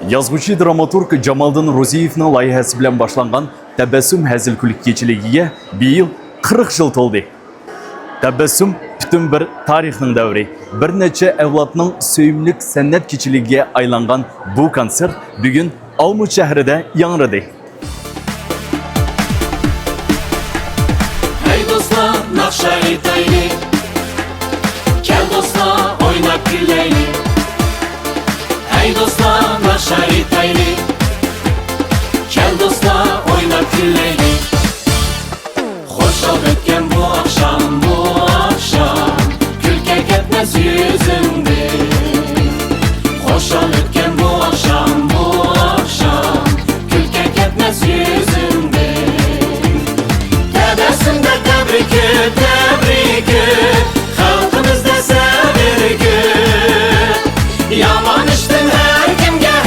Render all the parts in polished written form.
Yazgıcı dramaturg Jamaldın Roziyevning loyihasi bilan boshlangan Tabassum hazilkulik kechiligiga bir yil 40 yil to'ldi. Tabassum butun bir tarixning davri. Bir necha avlodning sevimlik san'at kechiligiga aylangan bu konsert bugun Olmut shahrida yangradi. Hey dostlar, nakşa etayli. Gel dostlar, oynap gülleyli. Hey dostlar, nakşa etayli. Gel dostlar, oynap gülleyli. Hoş ol ötken bu akşam, külke ketmez yüzümde. Hoş ol ötken bu akşam, külke ketmez yüzümde. Tebessümde tebrik et, halkımızda sever gün. Yaman iştin her kimge,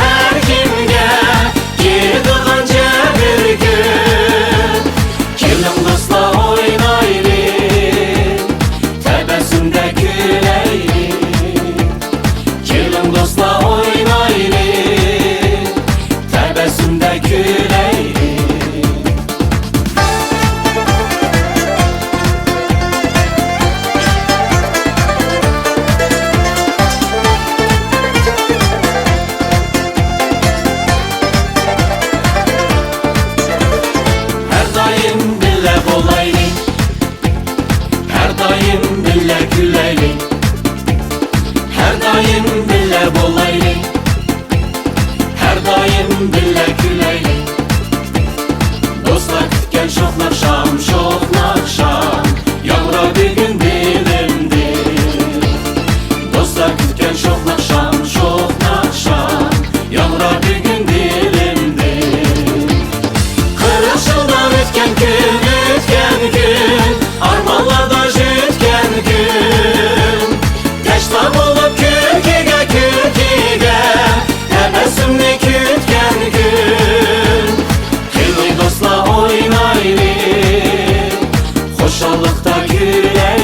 gidiğin cebir gün. Gelin dostla oynaylı, tebessümde güleyli. Gelin dostla oynaylı, tebessümde güleyli. Her daim bille güleyli. Her daim bille bolayli. Her daim bille güleyli. Dostlar kütken şok nakşam, yağmura bir gün dilimdi. Dostlar kütken şok nakşam, yağmura bir gün dilimdi. 40 yıldan ötken gün, armanlarda jütken gün. Teşlam olup külkiga, tebessümni kütken gün. Kelin dostla oynaylı, hoşallıkta güleyle.